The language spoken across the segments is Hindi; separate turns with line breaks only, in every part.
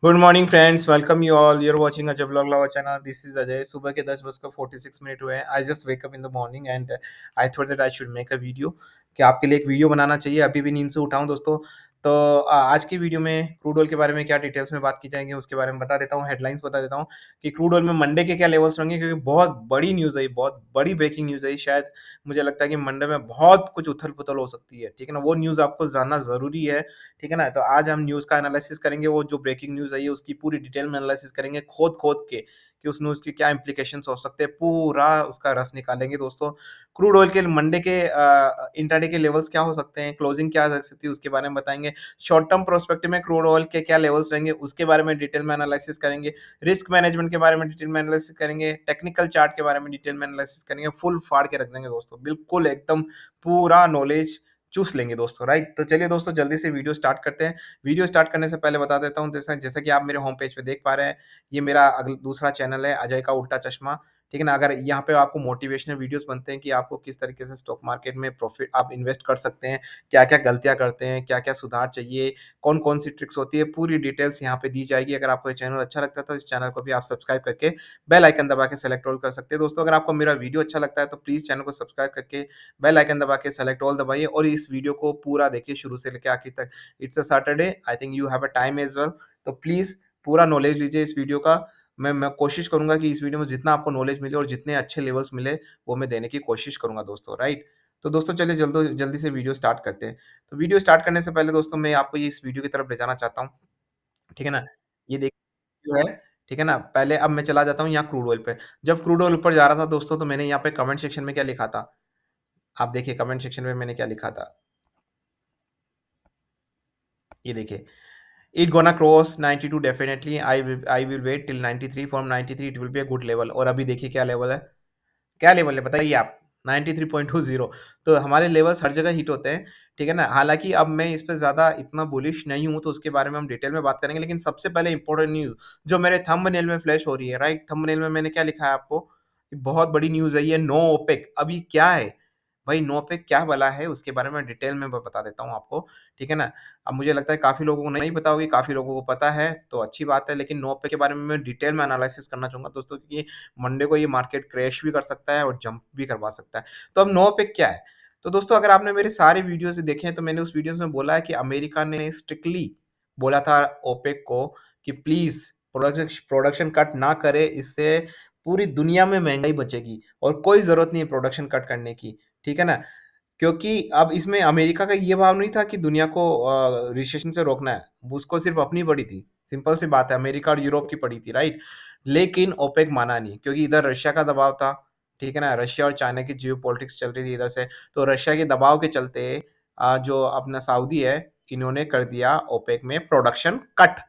Good morning friends, welcome you all. Your watching Ajay blog lover channel. This is Ajay. सुबह के 10:46 हुए हैं। I just wake up in the morning and I thought that I should make a video कि आपके लिए एक वीडियो बनाना चाहिए। अभी भी नींद से उठाऊं दोस्तों। तो आज की वीडियो में क्रूड ऑयल के बारे में क्या डिटेल्स में बात की जाएंगे उसके बारे में बता देता हूँ। हेडलाइंस बता देता हूँ कि क्रूड ऑयल में मंडे के क्या लेवल्स होंगे, क्योंकि बहुत बड़ी न्यूज़ है, बहुत बड़ी ब्रेकिंग न्यूज़ है। शायद मुझे लगता है कि मंडे में बहुत कुछ उथल पुथल हो सकती है, ठीक है ना। वो न्यूज़ आपको जानना ज़रूरी है, ठीक है ना। तो आज हम न्यूज़ का एनालिसिस करेंगे। वो जो ब्रेकिंग न्यूज़ है ये उसकी पूरी डिटेल में एनालिसिस करेंगे, खोद-खोद के कि उस न्यूज़ के क्या इम्प्लीकेशंस हो सकते हैं, पूरा उसका रस निकालेंगे दोस्तों। क्रूड ऑयल के मंडे के इंट्राडे के लेवल्स क्या हो सकते हैं, क्लोजिंग क्या रह सकती है उसके बारे में बताएँगे। शॉर्ट टर्म प्रोस्पेक्टिव में क्रूड ऑयल के क्या लेवल्स रहेंगे उसके बारे में डिटेल में एनालिसिस करेंगे। रिस्क मैनेजमेंट के बारे में डिटेल में एनालिसिस करेंगे। टेक्निकल चार्ट के बारे में डिटेल में एनालिसिस करेंगे। फुल फाड़ के रख देंगे दोस्तों, बिल्कुल एकदम पूरा नॉलेज चूस लेंगे दोस्तों, राइट। तो चलिए दोस्तों जल्दी से वीडियो स्टार्ट करते हैं। वीडियो स्टार्ट करने से पहले बता देता हूँ, जैसा जैसा कि आप मेरे होम पेज पे देख पा रहे हैं, ये मेरा दूसरा चैनल है अजय का उल्टा चश्मा, ठीक है ना। अगर यहाँ पे आपको मोटिवेशनल वीडियोस बनते हैं कि आपको किस तरीके से स्टॉक मार्केट में प्रॉफिट आप इन्वेस्ट कर सकते हैं, क्या क्या गलतियां करते हैं, क्या क्या सुधार चाहिए, कौन कौन सी ट्रिक्स होती है, पूरी डिटेल्स यहाँ पे दी जाएगी। अगर आपको ये चैनल अच्छा लगता है तो इस चैनल को भी आप सब्सक्राइब करके बेल आइकन दबा के सेलेक्ट ऑल कर सकते हैं दोस्तों। अगर आपको मेरा वीडियो अच्छा लगता है तो प्लीज चैनल को सब्सक्राइब करके बेल आइकन दबा के सेलेक्ट ऑल दबाइए और इस वीडियो को पूरा देखिए शुरू से लेकर आखिर तक। It's a Saturday, I think you have a time as well. तो प्लीज़ पूरा नॉलेज लीजिए इस वीडियो का। मैं कोशिश करूँगा कि इस वीडियो में जितना आपको नॉलेज मिले और जितने अच्छे लेवल्स मिले, वो मैं देने की कोशिश करूँगा दोस्तों, राइट? तो दोस्तों चलिए जल्दी से वीडियो स्टार्ट करते हैं। तो वीडियो स्टार्ट करने से पहले दोस्तों मैं आपको ये इस वीडियो की तरफ ले जाना चाहता हूँ, ठीक है ना? ये देखिए जो है, ठीक है ना? पहले अब मैं चला जाता हूँ यहाँ क्रूड ऑयल पे। जब क्रूड ऑयल ऊपर जा रहा था दोस्तों, तो मैंने यहाँ पे कमेंट सेक्शन में क्या लिखा था? आप देखिए कमेंट सेक्शन में मैंने क्या लिखा था, ये देखिए, it gonna cross 92 definitely, I will wait till 93, from 93 it will be a good level. और अभी देखिए क्या लेवल है, क्या लेवल है बताइए आप? 93.20। तो हमारे लेवल्स हर जगह हिट होते हैं, ठीक है ना। हालांकि अब मैं इस पे ज्यादा इतना बुलिश नहीं हूं, तो उसके बारे में हम डिटेल में बात करेंगे। लेकिन सबसे पहले इंपॉर्टेंट न्यूज जो मेरे थंबनेल में फ्लैश हो रही है, राइट, थंबनेल में मैंने क्या लिखा है आपको कि बहुत बड़ी न्यूज है ये, नो ओपेक। अभी क्या है भाई, नो पे क्या भला है उसके बारे में डिटेल में बता देता हूँ आपको, ठीक है ना। अब मुझे लगता है काफ़ी लोगों को नहीं पता होगी, काफ़ी लोगों को पता है तो अच्छी बात है, लेकिन नो पे के बारे में मैं डिटेल में एनालिसिस करना चाहूँगा दोस्तों, क्योंकि मंडे को ये मार्केट क्रैश भी कर सकता है और जंप भी करवा सकता है। तो अब नो पे क्या है? तो दोस्तों अगर आपने मेरे सारे वीडियोज़ देखे हैं तो मैंने उस वीडियोज़ में बोला है कि अमेरिका ने स्ट्रिक्टली बोला था ओपेक को कि प्लीज़ प्रोडक्शन कट ना करे, इससे पूरी दुनिया में महँगाई बचेगी और कोई ज़रूरत नहीं है प्रोडक्शन कट करने की, ठीक है ना? क्योंकि अब इसमें अमेरिका का ये भाव नहीं था कि दुनिया को रिसेशन से रोकना है, उसको सिर्फ अपनी पड़ी थी। सिंपल सी बात है, अमेरिका और यूरोप की पड़ी थी, राइट? लेकिन ओपेक माना नहीं, क्योंकि इधर रशिया का दबाव था, ठीक है ना? रशिया और चाइना की जियोपॉलिटिक्स चल रही थी इधर से, तो रशिया के दबाव के चलते जो अपना सऊदी है, इन्होंने कर दिया ओपेक में प्रोडक्शन कट।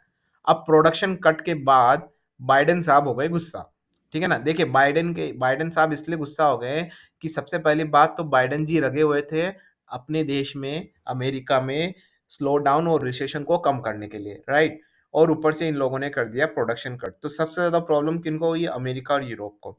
अब प्रोडक्शन कट के बाद बाइडेन साहब हो गए गुस्सा, ठीक है ना? देखिए बाइडेन साहब इसलिए गुस्सा हो गए कि सबसे पहली बात तो बाइडेन जी लगे हुए थे अपने देश में, अमेरिका में स्लो डाउन और रिसेशन को कम करने के लिए, राइट? और ऊपर से इन लोगों ने कर दिया प्रोडक्शन कट। तो सबसे ज़्यादा प्रॉब्लम किनको हुई? अमेरिका और यूरोप को।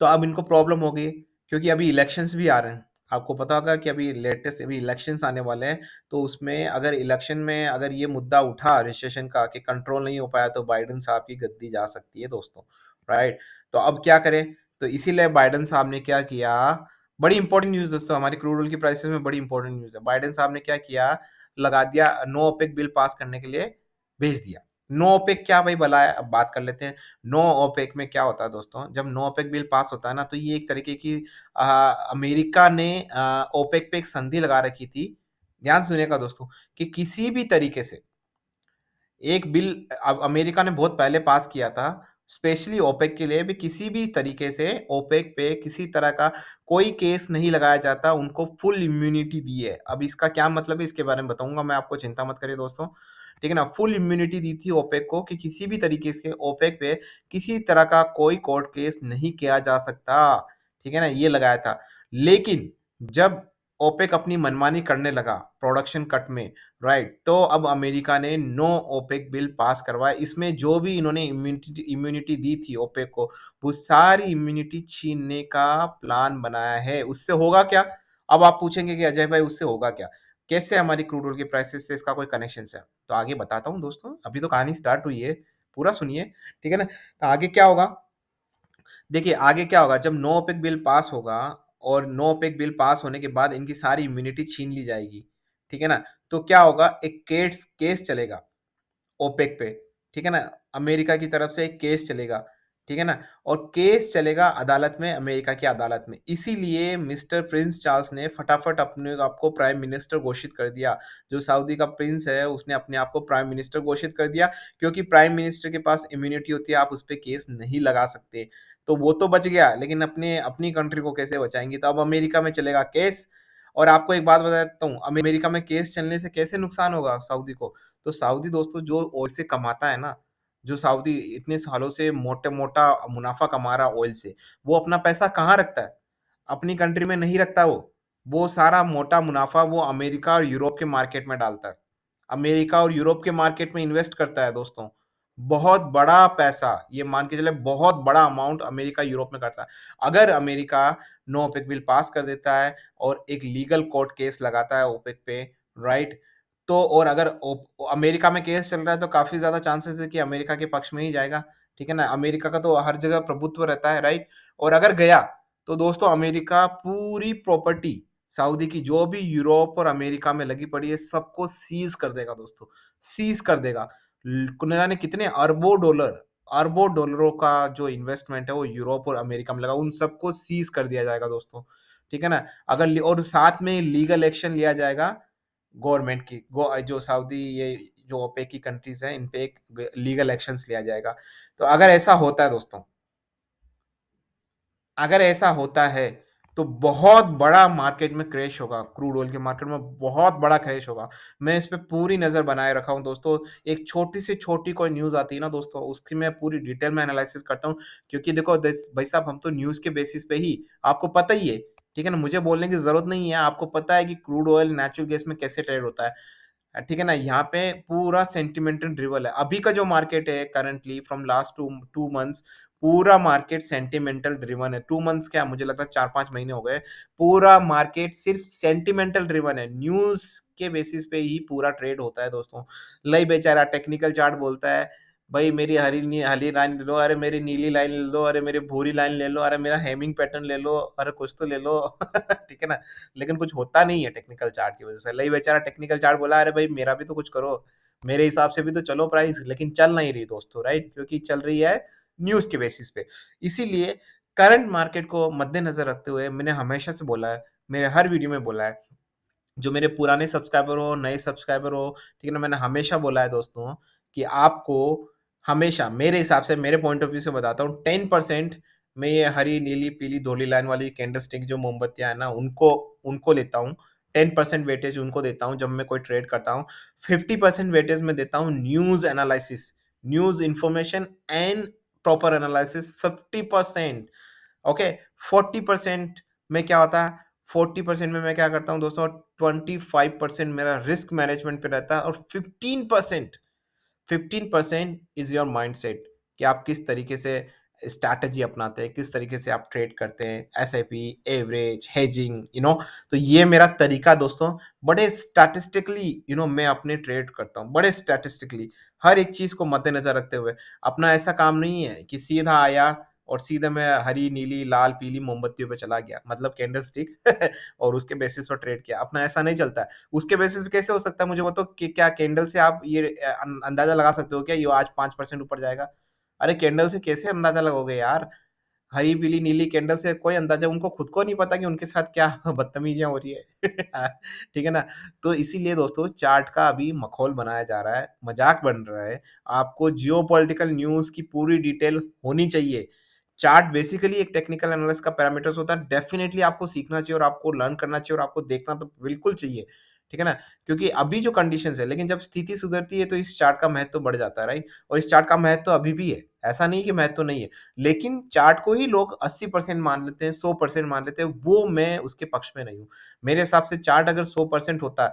तो अब इनको प्रॉब्लम हो गई, क्योंकि अभी इलेक्शंस भी आ रहे हैं। आपको पता होगा कि अभी लेटेस्ट अभी इलेक्शंस आने वाले हैं, तो उसमें अगर इलेक्शन में अगर ये मुद्दा उठा रिसेशन का कि कंट्रोल नहीं हो पाया, तो बाइडेन साहब की गद्दी जा सकती है दोस्तों, राइट? तो अब क्या करें? तो इसीलिए बाइडेन साहब ने क्या किया, बड़ी इंपॉर्टेंट न्यूज़ दोस्तों, हमारी क्रूड ऑयल की प्राइसेस में बड़ी इंपॉर्टेंट न्यूज़ है। बाइडेन साहब ने क्या किया, लगा दिया नो ओपेक बिल पास करने के लिए भेज दिया। नो ओपेक क्या भाई भला है? अब बात कर लेते हैं। नो ओपेक में क्या होता है दोस्तों, जब नो ओपेक बिल पास होता है ना, तो ये एक तरीके की अमेरिका ने ओपेक पे एक संधि लगा रखी थी। ध्यान से सुनिएगा दोस्तों, कि किसी भी तरीके से एक बिल अब अमेरिका ने बहुत पहले पास किया था, स्पेशली ओपेक के लिए भी, किसी भी तरीके से ओपेक पे किसी तरह का कोई केस नहीं लगाया जाता, उनको फुल इम्यूनिटी दी है। अब इसका क्या मतलब है इसके बारे में बताऊंगा मैं आपको, चिंता मत करिए दोस्तों, ठीक है ना। फुल इम्यूनिटी दी थी ओपेक को कि किसी भी तरीके से ओपेक पे किसी तरह का कोई कोर्ट केस नहीं किया जा सकता, ठीक है ना, ये लगाया था। लेकिन जब ओपेक अपनी मनमानी करने लगा प्रोडक्शन कट में, राइट, तो अब अमेरिका ने नो ओपेक बिल पास करवाया। इसमें जो भी इन्होंने इम्यूनिटी इम्यूनिटी दी थी ओपेक को, वो सारी इम्यूनिटी छीनने का प्लान बनाया है। उससे होगा क्या? अब आप पूछेंगे कि अजय भाई उससे होगा क्या? कैसे हमारी क्रूड ऑयल की प्राइसेस से इसका कोई कनेक्शन है? तो आगे बताता हूँ दोस्तों, अभी तो कहानी स्टार्ट हुई है, पूरा सुनिए, ठीक है ना? तो आगे क्या होगा? देखिए, आगे क्या होगा, जब नो ओपेक बिल पास होगा और नो ओपेक बिल पास होने के बाद इनकी सारी इम्यूनिटी छीन ली जाएगी, ठीक है ना? तो क्या होगा, एक केस केस चलेगा ओपेक पे, ठीक है ना? अमेरिका की तरफ से एक केस चलेगा, ठीक है ना? और केस चलेगा अदालत में, अमेरिका की अदालत में। इसीलिए मिस्टर प्रिंस चार्ल्स ने फटाफट अपने आप को प्राइम मिनिस्टर घोषित कर दिया। जो सऊदी का प्रिंस है, उसने अपने आप को प्राइम मिनिस्टर घोषित कर दिया, क्योंकि प्राइम मिनिस्टर के पास इम्यूनिटी होती है, आप उस पे केस नहीं लगा सकते। तो वो तो बच गया, लेकिन अपनी कंट्री को कैसे बचाएँगे? तो अब अमेरिका में चलेगा केस। और आपको एक बात बता देता हूँ, अमेरिका में केस चलने से कैसे नुकसान होगा सऊदी को? तो सऊदी दोस्तों जो ऑयल से कमाता है ना, जो सऊदी इतने सालों से मोटा मुनाफ़ा कमा रहा है ऑयल से, वो अपना पैसा कहाँ रखता है? अपनी कंट्री में नहीं रखता वो। वो सारा मोटा मुनाफ़ा वो अमेरिका और यूरोप के मार्केट में डालता है। अमेरिका और यूरोप के मार्केट में इन्वेस्ट करता है दोस्तों। बहुत बड़ा पैसा, ये मान के चलें बहुत बड़ा अमाउंट अमेरिका यूरोप में करता है। अगर America no OPEC bill pass कर देता है और एक लीगल कोर्ट केस लगाता है ओपेक पे, राइट? तो और अगर अमेरिका में केस चल रहा है तो काफ़ी ज़्यादा चांसेस है कि अमेरिका के पक्ष में ही जाएगा, ठीक है ना? अमेरिका का तो हर जगह प्रभुत्व रहता है, राइट? और अगर गया, तो दोस्तों अमेरिका पूरी प्रॉपर्टी सऊदी की जो भी यूरोप और अमेरिका में लगी पड़ी है, सबको सीज़ कर देगा दोस्तों, सीज़ कर देगा। न जाने कितने अरबों डॉलरों का जो इन्वेस्टमेंट है वो यूरोप और अमेरिका में लगा, उन सबको सीज़ कर दिया जाएगा दोस्तों, ठीक है ना? अगर लि और साथ में लीगल एक्शन लिया जाएगा गवर्नमेंट की जो सऊदी ये जो ओपेक की कंट्रीज़ हैं, इन पे एक लीगल एक्शंस लिया जाएगा। तो अगर ऐसा होता है दोस्तों, अगर ऐसा होता है, तो बहुत बड़ा मार्केट में क्रैश होगा, क्रूड ऑयल के मार्केट में बहुत बड़ा क्रैश होगा। मैं इस पे पूरी नज़र बनाए रखा हूँ दोस्तों। एक छोटी से छोटी कोई न्यूज़ आती है ना दोस्तों, उसकी मैं पूरी डिटेल में एनालिसिस करता हूँ, क्योंकि देखो भाई साहब हम तो न्यूज़ के बेसिस पे ही, आपको पता ही है, ठीक है ना? मुझे बोलने की ज़रूरत नहीं है, आपको पता है कि क्रूड ऑयल, नेचुरल गैस में कैसे ट्रेड होता है। ठीक है ना? यहाँ पे पूरा सेंटिमेंटल ड्रिवन है। अभी का जो मार्केट है करंटली फ्रॉम लास्ट 2 मंथ्स, पूरा मार्केट सेंटिमेंटल ड्रिवन है। 2 मंथ्स क्या, मुझे लगता है 4-5 महीने हो गए। पूरा मार्केट सिर्फ़ सेंटिमेंटल ड्रिवन है। न्यूज़ के बेसिस पे ही पूरा ट्रेड होता है दोस्तों। लई बेचारा टेक्निकल चार्ट बोलता है, भई मेरी हरी लाइन ले लो, अरे मेरी नीली लाइन ले लो, अरे मेरी भूरी लाइन ले लो, अरे मेरा हेमिंग पैटर्न ले लो, अरे कुछ तो ले लो। ठीक है ना? लेकिन कुछ होता नहीं है टेक्निकल चार्ट की वज़ह से। लई बेचारा टेक्निकल चार्ट बोला, "अरे भाई मेरा भी तो कुछ करो, मेरे हिसाब से भी तो चलो प्राइस", लेकिन चल नहीं रही दोस्तों, राइट? क्योंकि चल रही है न्यूज़ के बेसिस पे। इसीलिए करंट मार्केट को मद्देनज़र रखते हुए मैंने हमेशा से बोला है, मेरे हर वीडियो में बोला है, जो मेरे पुराने सब्सक्राइबर हो, नए सब्सक्राइबर हो, ठीक है ना? मैंने हमेशा बोला है दोस्तों कि आपको हमेशा मेरे हिसाब से, मेरे पॉइंट ऑफ व्यू से बताता हूँ, 10% मैं ये हरी, नीली, पीली, धोली लाइन वाली कैंडलस्टिक जो मोमबत्तियाँ हैं ना, उनको उनको लेता हूँ। 10% वेटेज उनको देता हूँ जब मैं कोई ट्रेड करता हूँ। 50% वेटेज मैं देता हूँ news analysis, news information and proper analysis 50%, okay? 40% में क्या होता है, 40% में मैं क्या करता हूँ दोस्तों, 25% मेरा रिस्क मैनेजमेंट पे रहता है और 15% इज़ योर माइंडसेट, कि आप किस तरीके से स्ट्रैटेजी अपनाते हैं, किस तरीके से आप ट्रेड करते हैं, एसआईपी, एवरेज, हेजिंग, तो ये मेरा तरीका दोस्तों, बड़े स्टैटिस्टिकली मैं अपने ट्रेड करता हूँ, बड़े स्टैटिस्टिकली, हर एक चीज़ को मद्देनज़र रखते हुए। अपना ऐसा काम नहीं है कि सीधा आया और सीधे मैं हरी, नीली, लाल, पीली मोमबत्तियों पे चला गया, मतलब कैंडलस्टिक और उसके बेसिस पर ट्रेड किया। अपना ऐसा नहीं चलता है। उसके बेसिस पे कैसे हो सकता है, मुझे वो तो कि क्या कैंडल से आप ये अंदाज़ा लगा सकते हो क्या ये आज 5% ऊपर जाएगा? अरे कैंडल से कैसे अंदाज़ा लगाओगे यार? हरी, पीली, नीली कैंडल से कोई अंदाज़ा, उनको खुद को नहीं पता कि उनके साथ क्या बदतमीज़ियाँ हो रही है। ठीक है ना? तो इसीलिए दोस्तों चार्ट का अभी मखौल बनाया जा रहा है, मज़ाक बन रहा है। आपको जियोपॉलिटिकल न्यूज़ की पूरी डिटेल होनी चाहिए। चार्ट बेसिकली एक टेक्निकल एनालिस्ट का पैरामीटर्स होता है। डेफ़िनिटली आपको सीखना चाहिए और आपको लर्न करना चाहिए और आपको देखना तो बिल्कुल चाहिए। ठीक है ना? क्योंकि अभी जो कंडीशंस है, लेकिन जब स्थिति सुधरती है तो इस चार्ट का महत्व बढ़ जाता है, राइट? और इस चार्ट का महत्व अभी भी है। ऐसा नहीं है कि महत्व नहीं है। लेकिन चार्ट को ही लोग 80% मान लेते हैं, 100% मान लेते हैं, वो मैं उसके पक्ष में नहीं हूँ। मेरे हिसाब से चार्ट अगर 100% होता,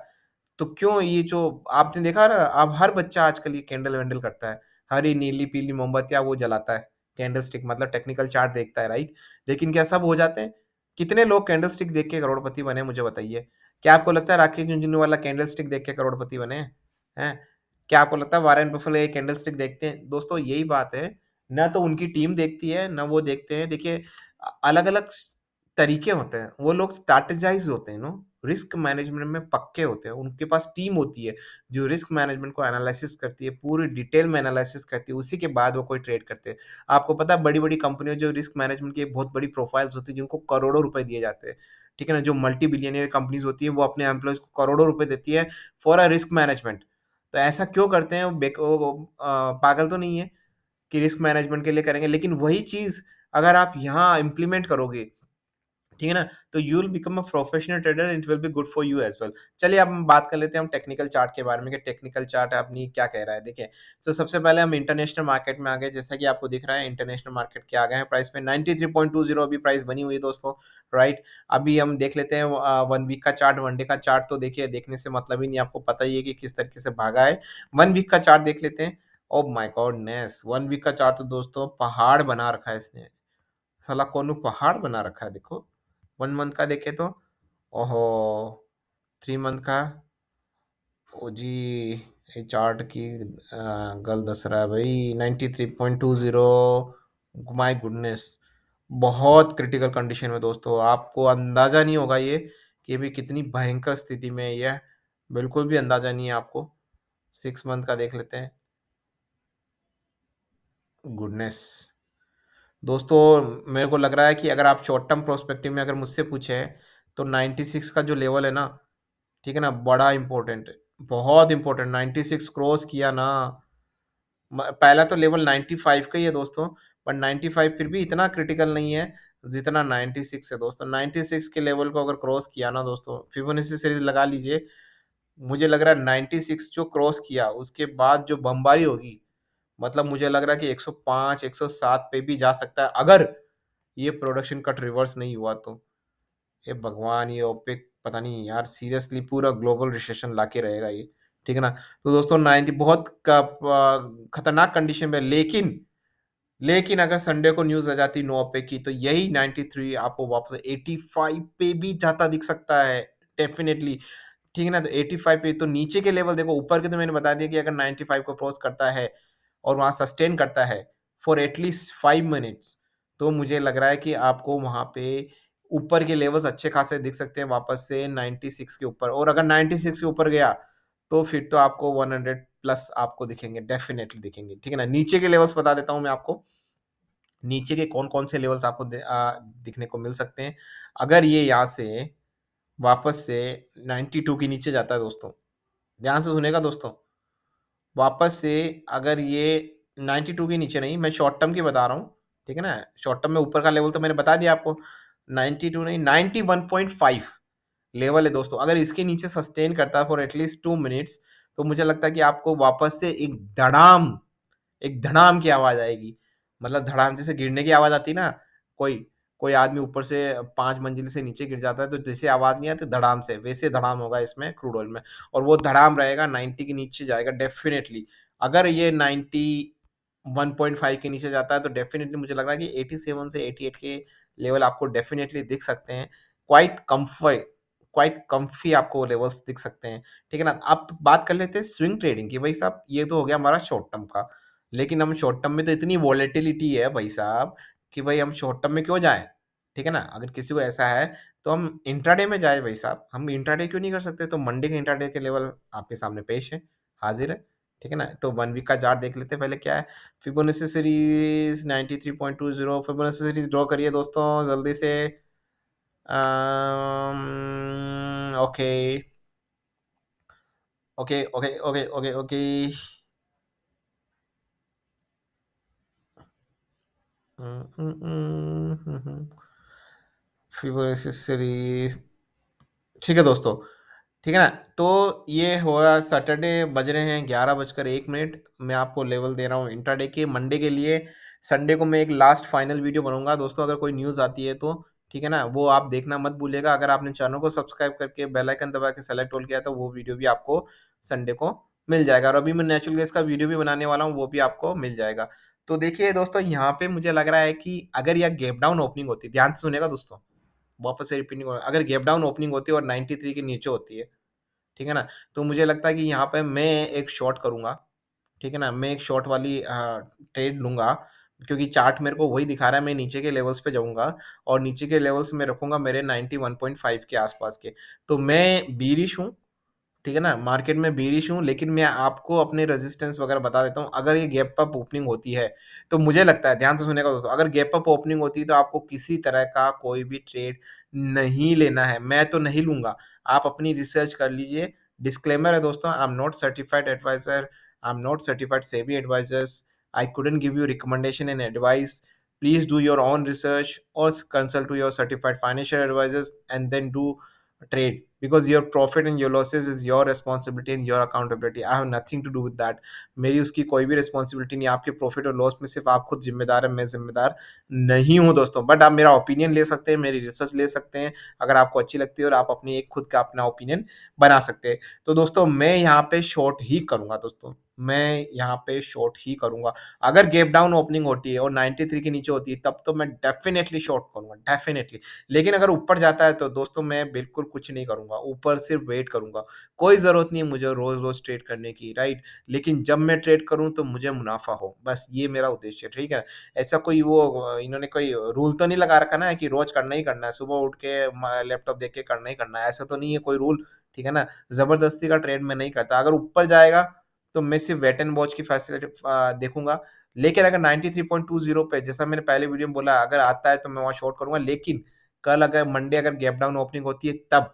तो क्यों ये जो आपने देखा ना, अब हर बच्चा आजकल ये कैंडल-वैंडल करता है। हरी, नीली, पीली मोमबत्तियाँ वो जलाता है। कैंडल स्टिक मतलब टेक्निकल चार्ट देखता है, राइट? लेकिन क्या सब हो जाते हैं? कितने लोग कैंडल स्टिक देख के करोड़पति बने मुझे बताइए? क्या आपको लगता है राकेश झुनझुनवाला कैंडल स्टिक देख के करोड़पति बने हैं? हैं? क्या आपको लगता है वॉरेन बफेलो ये कैंडलस्टिक देखते हैं? दोस्तों यही बात है, ना तो उनकी टीम देखती है, ना वो देखते हैं। देखिए अलग-अलग तरीके होते हैं, वो लोग स्ट्रैटेजाइज़ होते हैं रिस्क मैनेजमेंट में पक्के होते हैं, उनके पास टीम होती है, जो रिस्क मैनेजमेंट को एनालिसिस करती है, पूरी डिटेल में एनालिसिस करती है, उसी के बाद वो कोई ट्रेड करते हैं। आपको पता है बड़ी-बड़ी कंपनियाँ जो रिस्क मैनेजमेंट की एक बहुत बड़ी प्रोफाइल्स होती है, जिनको करोड़ों रुपए दिए जाते हैं, ठीक है ना? जो मल्टी बिलियनियर कंपनीज़ होती है, वो अपने एम्प्लॉइज़ को करोड़ों रुपए देती है फॉर अ रिस्क मैनेजमेंट। तो ऐसा क्यों करते हैं? पागल तो नहीं है कि रिस्क मैनेजमेंट के लिए करेंगे, लेकिन वही चीज़ अगर आप यहाँ इम्प्लीमेंट करोगे, ठीक है ना? तो you will become a professional trader and it will be good for you as well. चलिए अब हम बात कर लेते हैं हम टेक्निकल चार्ट के बारे में कि टेक्निकल चार्ट अपनी क्या कह रहा है। देखिए, तो सबसे पहले हम इंटरनेशनल मार्केट में आ गए, जैसा कि आपको दिख रहा है इंटरनेशनल मार्केट के आ गए हैं प्राइस में 93.20 अभी प्राइस बनी हुई है दोस्तों, राइट? अभी हम देख लेते हैं 1 वीक का चार्ट, 1 डे का चार्ट तो देखिए देखने से मतलब ही नहीं, आपको पता ही है कि किस तरीके से भागा है। 1 वीक का चार्ट देख लेते हैं। Oh my goodness! 1 वीक का चार्ट तो दोस्तों पहाड़ बना रखा है इसने। साला कौन पहाड़ बना रखा है देखो। 1 मंथ का देखें तो ओहो! 3 मंथ का ओ जी, ये चार्ट की गल दस रहा है भई 93.20 माय गुडनेस! बहुत क्रिटिकल कंडीशन में दोस्तों, आपको अंदाज़ा नहीं होगा ये कि अभी कितनी भयंकर स्थिति में है ये, बिल्कुल भी अंदाज़ा नहीं है आपको। 6 मंथ का देख लेते हैं। गुडनेस! दोस्तों मेरे को लग रहा है कि अगर आप शॉर्ट टर्म पर्सपेक्टिव में अगर मुझसे पूछें, तो 96 का जो लेवल है ना, ठीक है ना? बड़ा इम्पोर्टेंट है, बहुत इम्पोर्टेंट 96 क्रॉस किया ना पहला तो लेवल 95 का ही है दोस्तों, बट 95 फिर भी इतना क्रिटिकल नहीं है, जितना 96 है दोस्तों। 96 के लेवल को अगर क्रॉस किया ना दोस्तों, फिबोनाची सीरीज़ लगा लीजिए, मुझे लग रहा है 96 जो क्रॉस किया, उसके बाद जो बमबारी होगी, मतलब मुझे लग रहा है कि 105, 107 पे भी जा सकता है, अगर ये प्रोडक्शन कट रिवर्स नहीं हुआ तो। हे भगवान! ये ओपेक पता नहीं यार सीरियसली पूरा ग्लोबल रिसेशन लाके रहेगा ये, ठीक है ना? तो दोस्तों 90 बहुत खतरनाक कंडीशन में लेकिन अगर संडे को न्यूज़ आ जाती नो ओपेक की तो यही 93 आपको वापस 85 पे भी जाता दिख सकता है, डेफिनिटली। ठीक है ना? तो 85 पे तो नीचे के लेवल देखो ऊपर के तो मैंने बता दिया कि अगर 95 को क्रॉस करता है और वहाँ सस्टेन करता है फॉर एटलीस्ट 5 मिनट्स तो मुझे लग रहा है कि आपको वहाँ पे ऊपर के लेवल्स अच्छे खासे दिख सकते हैं वापस से 96 के ऊपर और अगर 96 के ऊपर गया तो फिर तो आपको 100 प्लस आपको दिखेंगे, डेफिनिटली दिखेंगे। ठीक है ना? नीचे के लेवल्स बता देता हूँ मैं आपको। नीचे के कौन-कौन से लेवल्स आपको दिखने को मिल सकते हैं। अगर ये यहाँ से वापस से 92 के नीचे जाता है दोस्तों, ध्यान से सुनिएगा दोस्तों, वापस से अगर ये 92 के नीचे नहीं, मैं शॉर्ट टर्म की बता रहा हूँ, ठीक है ना? शॉर्ट टर्म में ऊपर का लेवल तो मैंने बता दिया आपको, 92 नहीं 91.5 लेवल है दोस्तों। अगर इसके नीचे सस्टेन करता है फॉर एटलीस्ट 2 मिनट्स, तो मुझे लगता है कि आपको वापस से एक धड़ाम की आवाज़ आएगी। मतलब धड़ाम जैसे गिरने की आवाज़ आती है ना, कोई कोई आदमी ऊपर से 5 मंजिल से नीचे गिर जाता है, तो जैसे आवाज़ नहीं आती धड़ाम से, वैसे धड़ाम होगा इसमें क्रूड ऑयल में और वो धड़ाम रहेगा 90 के नीचे जाएगा डेफ़िनेटली। अगर ये 91.5 के नीचे जाता है, तो डेफ़िनेटली मुझे लग रहा है कि 87 से 88 के लेवल आपको डेफ़िनेटली दिख सकते हैं। क्वाइट कम्फ़र्ट क्वाइट कम्फ़ी आपको लेवल्स दिख सकते हैं। ठीक है ना? अब बात कर लेते हैं स्विंग ट्रेडिंग की। भाई साहब, ये तो हो गया हमारा शॉर्ट टर्म का। लेकिन हम शॉर्ट टर्म में तो इतनी वोलेटिलिटी है भाई साहब कि भाई हम शॉर्ट टर्म में क्यों जाएँ? ठीक है ना? अगर किसी को ऐसा है तो हम इंट्राडे में जाएँ भाई साहब। हम इंट्राडे क्यों नहीं कर सकते? तो मंडे के इंट्राडे के लेवल आपके सामने पेश है, हाज़िर है। ठीक है ना? तो 1 वीक का चार्ट देख लेते हैं पहले क्या है। Fibonacci series 93.20 Fibonacci series draw करिए दोस्तों जल्दी से। Okay. Okay, okay, okay, okay, okay. हुँ, हुँ। फिबोनाची सीरीज़ ठीक है दोस्तों, ठीक है ना? तो ये हुआ सैटरडे बज रहे हैं 11 बजकर 1 मिनट। मैं आपको लेवल दे रहा हूँ इंट्राडे के, मंडे के लिए। संडे को मैं एक लास्ट फाइनल वीडियो बनाऊँगा दोस्तों अगर कोई न्यूज़ आती है तो, ठीक है ना? वो आप देखना मत भूलिएगा। अगर आपने चैनल को सब्सक्राइब करके बेल आइकन दबा के सेलेक्ट ऑल किया तो वो वीडियो भी आपको संडे को मिल जाएगा और अभी मैं नेचुरल गैस का वीडियो भी बनाने वाला हूँ, वो भी आपको मिल जाएगा। तो देखिए दोस्तों यहाँ पे मुझे लग रहा है कि अगर यह गैप डाउन ओपनिंग होती है, ध्यान से सुनिएगा दोस्तों, वापस से रिपीटिंग हो अगर गैप डाउन ओपनिंग होती है और 93 के नीचे होती है, ठीक है ना? तो मुझे लगता है कि यहाँ पे मैं एक शॉर्ट करूँगा, ठीक है ना? मैं एक शॉर्ट वाली ट्रेड लूँगा क्योंकि चार्ट मेरे को वही दिखा रहा है, मैं नीचे के लेवल्स पे जाऊँगा और नीचे के लेवल्स में रखूँगा मेरे 91.5 के आस-पास के। तो मैं बीरिश हूँ, ठीक है ना? मार्केट में बेयरिश हूँ, लेकिन मैं आपको अपने रेजिस्टेंस वगैरह बता देता हूँ। अगर ये गैप अप ओपनिंग होती है, तो मुझे लगता है ध्यान से सुनिएगा दोस्तों, अगर गैप अप ओपनिंग होती है, तो आपको किसी तरह का कोई भी ट्रेड नहीं लेना है। मैं तो नहीं लूँगा, आप अपनी रिसर्च कर लीजिए। डिस्क्लेमर है दोस्तों, I am not certified adviser, I am not certified SEBI advisers, I couldn't give you recommendation and advice. Please do your own research or consult to your certified financial advisors and then do trade because your profit and your losses is your responsibility and your accountability. I have nothing to do with that. मेरी उसकी कोई भी रिस्पॉन्सिबिलिटी नहीं है। आपके प्रॉफिट और लॉस में सिर्फ आप खुद जिम्मेदार हैं, मैं जिम्मेदार नहीं हूँ दोस्तों। बट आप मेरा ओपिनियन ले सकते हैं, मेरी रिसर्च ले सकते हैं, अगर आपको अच्छी लगती है और आप अपनी एक खुद का अपना ओपिनियन बना सकते हैं। तो दोस्तों मैं यहाँ पे शॉर्ट ही करूँगा दोस्तों, मैं यहाँ पे शॉर्ट ही करूँगा। अगर गैप डाउन ओपनिंग होती है और 93 के नीचे होती है, तब तो मैं डेफिनिटली शॉर्ट करूँगा, डेफिनिटली। लेकिन अगर ऊपर जाता है तो दोस्तों मैं बिल्कुल कुछ नहीं करूँगा, ऊपर सिर्फ वेट करूँगा। कोई ज़रूरत नहीं है मुझे रोज़-रोज़ ट्रेड करने की, राइट? लेकिन जब मैं ट्रेड करूँ तो मुझे मुनाफ़ा हो, बस ये मेरा उद्देश्य है, ठीक है? ऐसा कोई वो इन्होंने कोई रूल तो नहीं लगा रखा ना कि रोज़ करना ही करना है, सुबह उठ के लैपटॉप देख के करना ही करना है, ऐसा तो नहीं है कोई रूल, ठीक है ना? ज़बरदस्ती का ट्रेड मैं नहीं करता। अगर ऊपर जाएगा तो मैं सिर्फ वेट एंड वॉच की फैसिलिटी देखूँगा। लेकिन अगर 93.20 पे जैसा मैंने पहले वीडियो में बोला अगर आता है तो मैं वहाँ शॉर्ट करूँगा, लेकिन कल अगर मंडे अगर गैप डाउन ओपनिंग होती है तब,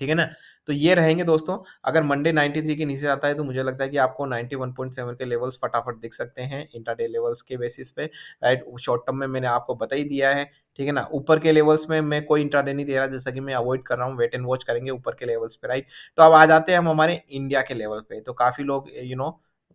ठीक है ना? तो ये रहेंगे दोस्तों, अगर मंडे 93 के नीचे आता है तो मुझे लगता है कि आपको 91.7 के लेवल्स फटाफट दिख सकते हैं इंट्राडे लेवल्स के बेसिस पे, राइट? शॉर्ट टर्म में मैंने आपको बता ही दिया है, ठीक है ना? ऊपर के लेवल्स में मैं कोई इंट्राडे नहीं दे रहा जैसा कि मैं अवॉइड कर रहा हूँ, वेट एंड वॉच करेंगे ऊपर के लेवल्स पे, राइट? तो अब आ जाते हैं हम हमारे इंडिया के लेवल पे, तो काफ़ी लोग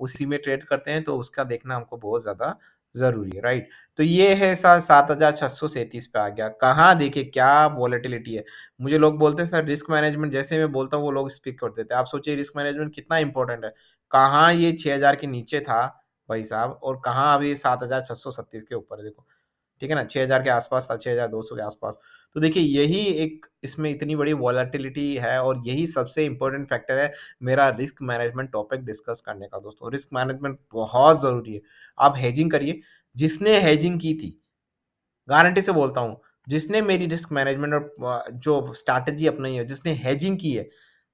उसी में ट्रेड करते हैं, तो उसका देखना हमको बहुत ज़्यादा ज़रूरी है, राइट? तो ये है 7,637 पे आ गया। कहाँ देखिए क्या वोलेटिलिटी है। मुझे लोग बोलते हैं सर रिस्क मैनेजमेंट जैसे मैं बोलता हूँ वो लोग स्किप कर देते हैं। आप सोचिए रिस्क मैनेजमेंट कितना इंपॉर्टेंट है। कहाँ ये 6,000 के नीचे था भाई साहब और कहाँ अभी 7,636 के ऊपर है देखो। ठीक है ना? 6,000 के आस-पास था, 6,200 के आस-पास। तो देखिए यही एक इसमें इतनी बड़ी वोलेटिलिटी है और यही सबसे इम्पोर्टेंट फैक्टर है मेरा रिस्क मैनेजमेंट टॉपिक डिस्कस करने का दोस्तों। रिस्क मैनेजमेंट बहुत ज़रूरी है। आप हेजिंग करिए, जिसने हेजिंग की थी गारंटी से बोलता हूँ, जिसने मेरी रिस्क मैनेजमेंट और जो स्ट्रैटेजी अपनाई है, जिसने हेजिंग की है,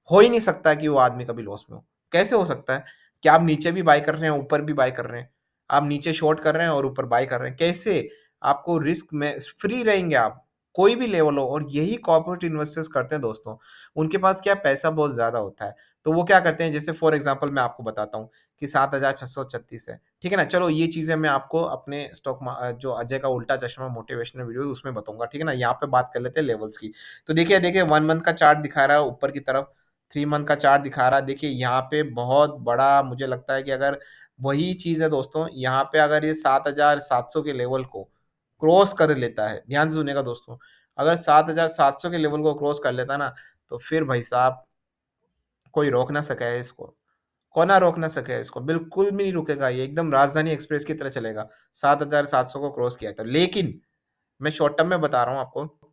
हो ही नहीं सकता कि वो आदमी कभी लॉस में हो। कैसे हो सकता है? कि आप नीचे भी बाय कर रहे हैं, ऊपर भी बाय कर रहे हैं। आप नीचे शॉर्ट कर रहे हैं और ऊपर बाय कर रहे हैं। कैसे? आपको रिस्क में फ्री रहेंगे आप, कोई भी लेवल हो और यही कॉर्पोरेट इन्वेस्टर्स करते हैं दोस्तों। उनके पास क्या पैसा बहुत ज़्यादा होता है, तो वो क्या करते हैं जैसे फॉर एग्ज़ाम्पल मैं आपको बताता हूँ कि 7,636 है। ठीक है ना? चलो ये चीज़ें मैं आपको अपने जो अजय का उल्टा चश्मा मोटिवेशनल वीडियो उसमें बताऊँगा, ठीक है ना? यहाँ पे बात कर लेते हैं लेवल्स की। तो देखिए 1 मंथ का चार्ट दिखा रहा है ऊपर की तरफ, 3 मंथ का चार्ट दिखा रहा है। देखिए यहाँ पे बहुत बड़ा मुझे लगता है कि अगर वही चीज़ है दोस्तों, यहाँ पे अगर ये 7,700 के लेवल को क्रॉस कर लेता है, ध्यान से सुनिएगा दोस्तों, अगर 7,700 के लेवल को क्रॉस कर लेता है ना, तो फिर भाई साहब कोई रोक ना सका है इसको। कोना रोक ना सके इसको, बिल्कुल भी नहीं रुकेगा ये, एकदम राजधानी एक्सप्रेस की तरह चलेगा। 7,700 को क्रॉस किया था। लेकिन मैं शॉर्ट टर्म में बता रहा हूँ आपको,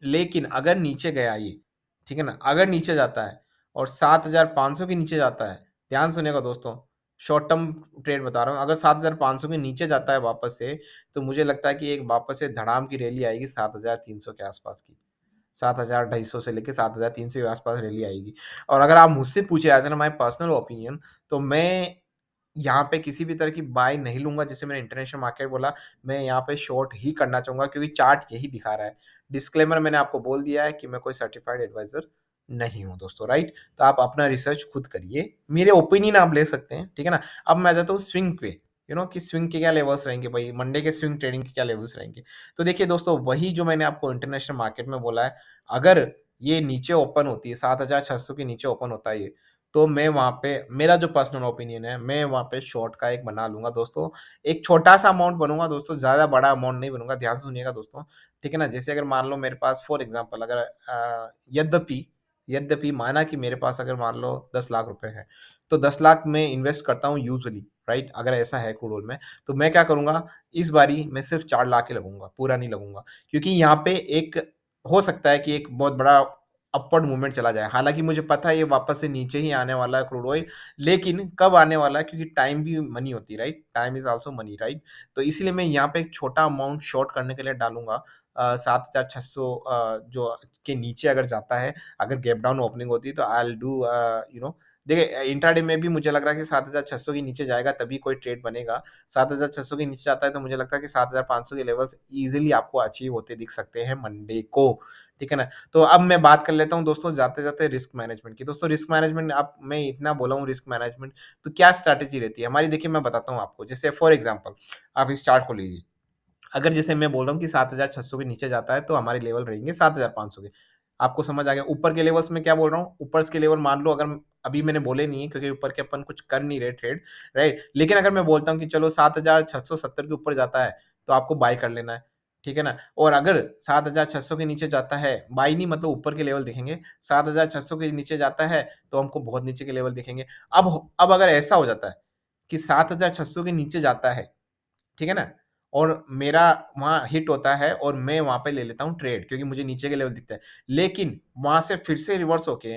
लेकिन अगर नीचे गया ये, ठीक है ना? अगर नीचे जाता है और 7,500 के नीचे जाता है, ध्यान सुनिएगा दोस्तों, शॉर्ट टर्म ट्रेड बता रहा हूँ, अगर 7,500 के नीचे जाता है वापस से, तो मुझे लगता है कि एक वापस से धड़ाम की रैली आएगी 7,300 के आसपास की। 7,250 से लेके 7,300 के आसपास रैली आएगी। और अगर आप मुझसे पूछे as an my personal opinion तो मैं यहाँ पे किसी भी तरह की बाय नहीं लूँगा जैसे मैंने इंटरनेशनल मार्केट बोला, मैं यहाँ पे शॉर्ट ही करना चाहूँगा क्योंकि चार्ट यही दिखा रहा है। डिस्क्लेमर मैंने आपको बोल दिया है कि मैं कोई सर्टिफाइड एडवाइज़र नहीं हूँ दोस्तों, राइट? तो आप अपना रिसर्च खुद करिए, मेरे ओपिनियन आप ले सकते हैं, ठीक है ना? अब मैं आ जाता हूँ स्विंग पे, कि स्विंग के क्या लेवल्स रहेंगे भाई, मंडे के स्विंग ट्रेडिंग के क्या लेवल्स रहेंगे। तो देखिए दोस्तों, वही जो मैंने आपको इंटरनेशनल मार्केट में बोला है, अगर ये नीचे ओपन होती है, 7,600 के नीचे ओपन होता है ये, तो मैं वहाँ पे मेरा जो पर्सनल ओपिनियन है, मैं वहाँ पे शॉर्ट का एक बना लूँगा दोस्तों। एक छोटा-सा अमाउंट बनूँगा दोस्तों, ज़्यादा बड़ा अमाउंट नहीं बनूँगा, ध्यान से सुनिएगा दोस्तों, ठीक है ना? जैसे अगर मान लो मेरे पास फॉर एग्ज़ाम्पल अगर यद्यपि यद्यपि माना कि मेरे पास अगर मान लो 10 लाख रुपए हैं, तो 10 लाख मैं इन्वेस्ट करता हूँ यूजुअली, राइट? अगर ऐसा है क्रूड ऑयल में, तो मैं क्या करूँगा, इस बारी मैं सिर्फ़ 4 लाख ही लगूँगा, पूरा नहीं लगूँगा। क्योंकि यहाँ पे एक हो सकता है कि एक बहुत बड़ा अपवर्ड मूवमेंट चला जाए। हालाँकि मुझे पता है ये वापस से नीचे ही आने वाला है क्रूड ऑयल, लेकिन कब आने वाला है, क्योंकि टाइम भी मनी होती है, right? Time is also money, right? तो इसीलिए मैं यहाँ पे एक छोटा अमाउंट शॉर्ट करने के लिए डालूँगा। 7,600 जो के नीचे अगर जाता है, अगर गैप डाउन ओपनिंग होती है तो आई विल डू देखिए इंट्राडे में भी मुझे लग रहा है कि 7,600 के नीचे जाएगा तभी कोई ट्रेड बनेगा। 7,600 के नीचे जाता है तो मुझे लगता है कि 7,500 के लेवल्स ईज़िली आपको अचीव होते दिख सकते हैं मंडे को, ठीक है ना? तो अब मैं बात कर लेता हूँ दोस्तों जाते-जाते रिस्क मैनेजमेंट की। दोस्तों रिस्क मैनेजमेंट अब मैं इतना बोला हूँ रिस्क मैनेजमेंट, तो क्या स्ट्रैटेजी रहती है? हमारी देखिए मैं बताता हूँ आपको। जैसे फॉर एग्ज़ाम्पल आप इस चार्ट को लीजिए। अगर जैसे मैं बोल रहा हूँ कि 7,600 के नीचे जाता है तो हमारे लेवल रहेंगे 7,500 के। आपको समझ आ गया? ऊपर के लेवल्स में क्या बोल रहा हूँ? ऊपर के लेवल मान लो अगर अभी मैंने बोले नहीं है क्योंकि ऊपर के अपन कुछ कर नहीं रहे ट्रेड, राइट? लेकिन अगर मैं बोलता हूँ कि चलो 7,670 के ऊपर जाता है, तो आपको बाय कर लेना है, ठीक है ना? और अगर 7,600 के नीचे जाता है, बाय नहीं मतलब ऊपर के लेवल दिखेंगे, 7,600 के नीचे जाता है, तो हमको बहुत नीचे के लेवल दिखेंगे। अब अगर ऐसा हो जाता है कि 7,600 के नीचे जाता है, ठीक है ना? और मेरा वहाँ हिट होता है और मैं वहाँ पे ले लेता हूँ ट्रेड क्योंकि मुझे नीचे के लेवल दिखता है। लेकिन वहाँ से फिर से रिवर्स होके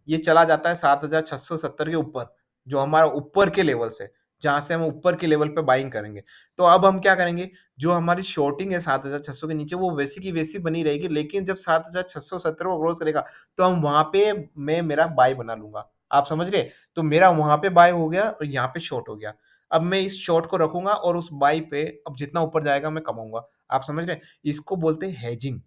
ये चला जाता है 7,670 के ऊपर, जो हमारा ऊपर के लेवल्स है, जहाँ से हम ऊपर के लेवल पे बाइंग करेंगे। तो अब हम क्या करेंगे, जो हमारी शॉर्टिंग है 7,600 के नीचे वो वैसी की वैसी बनी रहेगी, लेकिन जब 7,670 को क्रॉस करेगा, तो हम वहाँ पे मैं मेरा बाय बना लूँगा। आप समझ रहे? तो मेरा वहाँ पे बाय हो गया और यहाँ पे शॉर्ट हो गया। अब मैं इस शॉर्ट को रखूँगा और उस बाई पे अब जितना ऊपर जाएगा मैं कमाऊँगा। आप समझ रहे हैं? इसको बोलते हैं हेजिंग।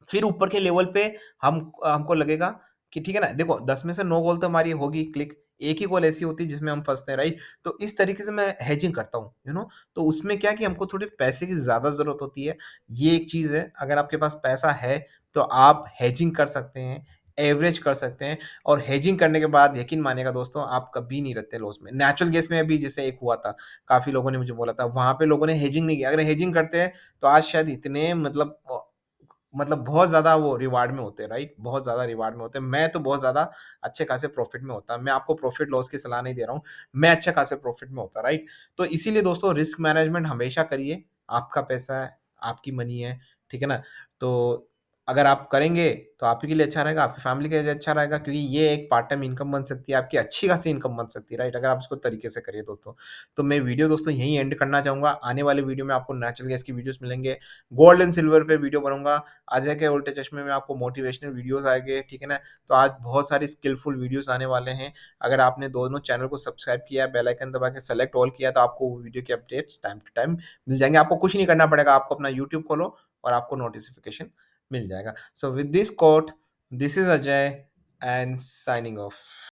फिर ऊपर के लेवल पे हमको लगेगा कि ठीक है ना, देखो 10 में से 9 कॉल तो हमारी होगी क्लिक, एक ही कॉल ऐसी होती है जिसमें हम फँसते हैं, राइट? तो इस तरीके से मैं हेजिंग करता हूँ, तो उसमें क्या है कि हमको थोड़े पैसे की ज़्यादा ज़रूरत होती है। ये एक चीज़ है, अगर आपके पास पैसा है, तो आप हेजिंग कर सकते हैं, एवरेज कर सकते हैं और हेजिंग करने के बाद यकीन मानिएगा दोस्तों, आप कभी नहीं रहते लॉस में। नेचुरल गैस में अभी जैसे एक हुआ था, काफ़ी लोगों ने मुझे बोला था, वहाँ पे लोगों ने हेजिंग नहीं किया। अगर हेजिंग करते हैं, तो आज शायद इतने मतलब बहुत ज़्यादा वो रिवार्ड में होते हैं, राइट? बहुत ज़्यादा रिवार्ड में होते हैं। मैं तो बहुत ज़्यादा अच्छे खासे प्रॉफ़िट में होता। मैं आपको प्रॉफ़िट लॉस की सलाह नहीं दे रहा हूँ। मैं अच्छे खासे प्रॉफ़िट में होता, राइट? तो इसीलिए दोस्तों रिस्क मैनेजमेंट हमेशा करिए। आपका पैसा है, आपकी मनी है, ठीक है ना? तो अगर आप करेंगे, तो आप ही के लिए अच्छा रहेगा, आपकी फैमिली के लिए अच्छा रहेगा क्योंकि ये एक पार्ट टाइम इनकम बन सकती है, आपकी अच्छी खासी इनकम बन सकती है, राइट? अगर आप इसको तरीके से करिए दोस्तों। तो मैं वीडियो दोस्तों यहीं एंड करना चाहूँगा। आने वाले वीडियो में आपको नेचुरल गैस की वीडियोज़ मिलेंगे। गोल्ड एंड सिल्वर पे वीडियो बनाऊँगा। अजय के उल्टे चश्मे में आपको मोटिवेशनल वीडियोज़ आएँगे, ठीक है ना? तो आज बहुत सारी स्किलफुल वीडियोज़ आने वाले हैं। अगर आपने दोनों चैनल को सब्सक्राइब किया है, बेल आइकन दबा के सेलेक्ट ऑल किया है, तो आपको वो वीडियो की अपडेट्स टाइम टू टाइम मिल जाएँगे। आपको कुछ नहीं करना पड़ेगा, आपको अपना यूट्यूब खोलो और आपको नोटिफ़िकेशन मिल जाएगा। So with this quote, this is Ajay and signing off.